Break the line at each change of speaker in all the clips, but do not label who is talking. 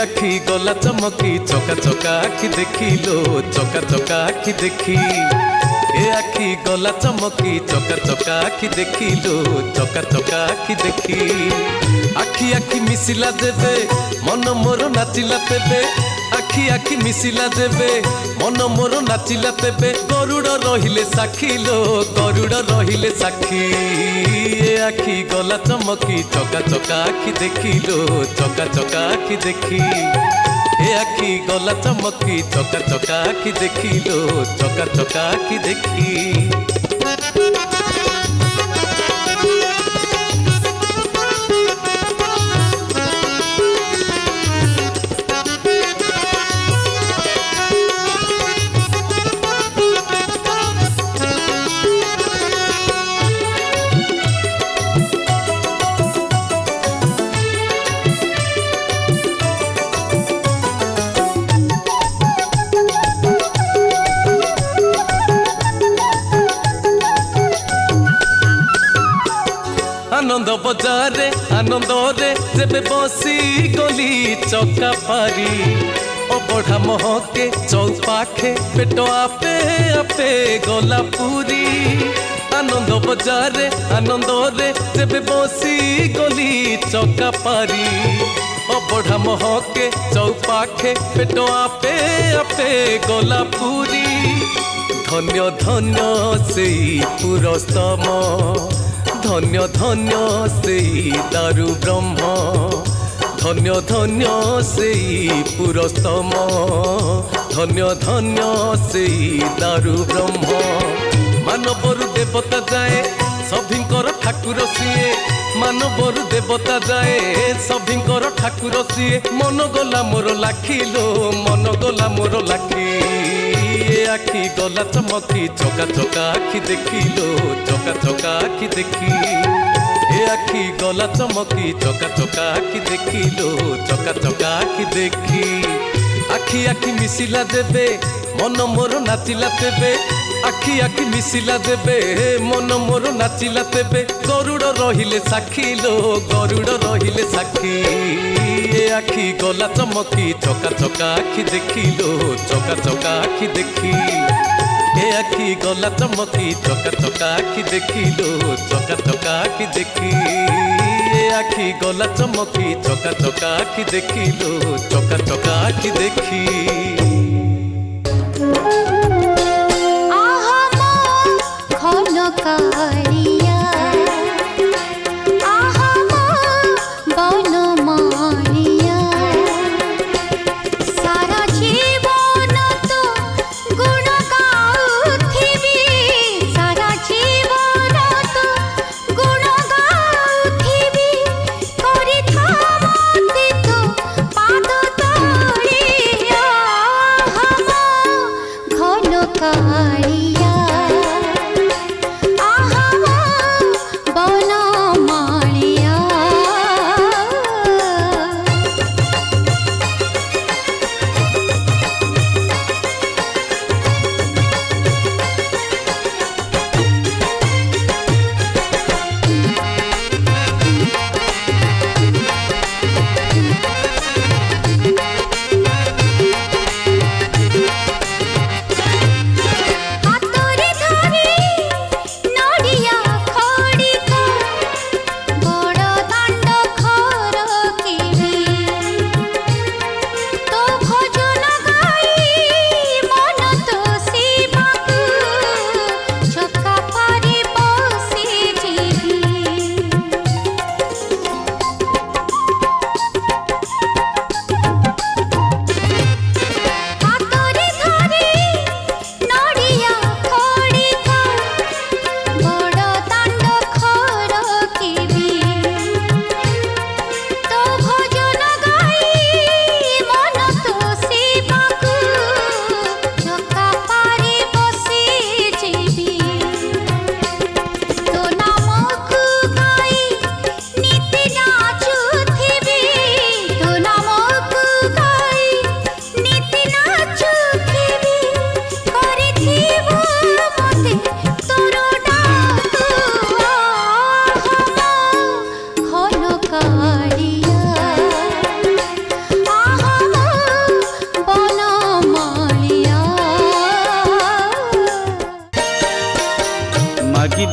आखि गला चमकी चका चका आखि देखिलो चका चका आखि देखी ए आखि गला चमकी चका चका आखि देखिलो चका चका आखि देखी आखि आखि मिसिला देबे मन मोर नाचिला तेबे आखि आखि मिसिला देबे मन मोर नाचिला तेबे गरुड़ रहिले साखी लो गरुड़ रहिले साखी ए आखि गला चमकी चका चका आखि देखिलो चका चका आखि देखी ए आखि गला चमकी चका चका आखि देखिलो चका चका आखि देखी आनंद बजारे आनंद रे जेबे बसी गली चका पारी अबढ़ा महके चौपाखे पेट आपे आपे गला पूरी आनंद बजारे आनंद रे जेबे बसी गली चका पारी अबढ़ा महके चौपाखे पेट आपे आपे गला पूरी धन्य धन्य सेई पुरस्तम धन्य धन्य सेई दारु ब्रह्म धन्य धन्य सेई पुरस्तम धन्य धन्य सेई दारु ब्रह्म मानवरु देवता जाए सभिंकर ठाकुर सीए मानवरु देवता जाए सभिंकर ठाकुर सीए मन गला मोर लाखिलो मन गला मोर लाखी आखि गला चमकी चका चका आखि देखिलो चका चका आखि देखी ए आखि गला चमकी चका चका आखि देखिलो चका चका आखि देखी आखि आखि मिसिला देबे मन मोर नाचिला तेबे आखि आखि मिसिला देबे मन मोर नाचिला तेबे गरुड़ रहिले साखी लो गरुड़ रहिले साखी ए आखि गला चमकी चका चका आखि देखिलो चका चका आखि देखी ए आखि गला चमकी चका चका आखि देखिलो चका चका आखि देखी ए आखि गला चमकी चका चका आखि देखिलो चका चका आखि देखी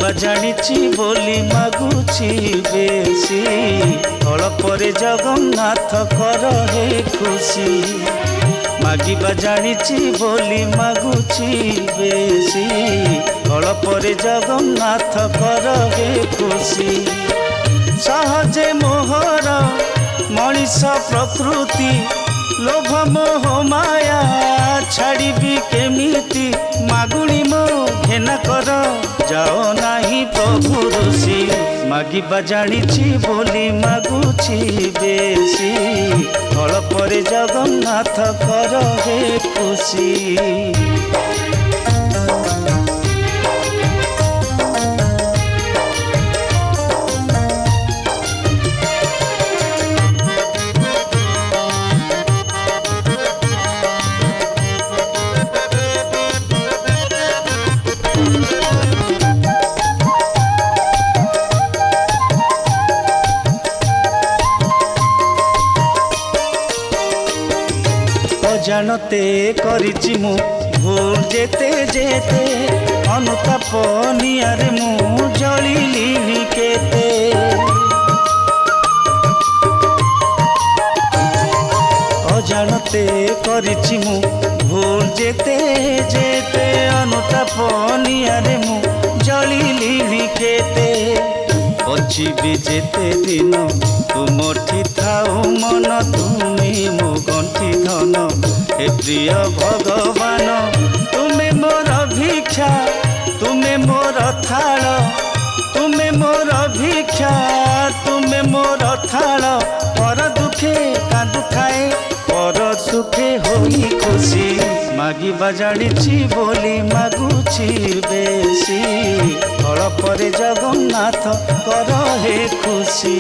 ମାଗିବା ଜାଣିଛି ବୋଲି ମାଗୁଛି ବେଶୀ ଅଳପରେ ଜଗନ୍ନାଥ କର ହେ ଖୁସି ମାଗିବା ଜାଣିଛି ବୋଲି ମାଗୁଛି ବେଶୀ ଅଳପରେ ଜଗନ୍ନାଥ କର ହେ ଖୁସି ସହଜେ ମୋହର ମଣିଷ ପ୍ରକୃତି ଲୋଭ ମୋହ ମାୟା ଛାଡ଼ିବି କେମିତି ମାଗୁଣି ମୋ ଘେନା କର ଯାଅ ନାହିଁ ପ୍ରଭୁ ଋଷି ମାଗିବା ଜାଣିଛି ବୋଲି ମାଗୁଛି ବେଶୀ ଅଳପରେ ଜଗନ୍ନାଥ କର ହେ ଖୁସି জানতে করিছি মু ভুল যেতে যেতে অনুতাপ নিয়ারে মু জলিলিনি কেতে অজানতে করিছি মু ভুল যেতে যেতে অনুতাপ নিয়ারে মু জলিলিনি কেতে অচিবি যেতে দিন তুমঠি থাও মন তুমি মো গণ্ঠি ধন হে প্রিয় ভগবান তুমি মোর ভিক্ষা তুমি মোর থাল তুমি মোর ভিক্ষা তুমি মোর থাল পর দুঃখে কাঁদুথায়ে পর সুখে হই খুশি মাগিবা জানিছি বলি মাগুছি বেশি অଳପରେ জগন্নাথ কর হে খুশি।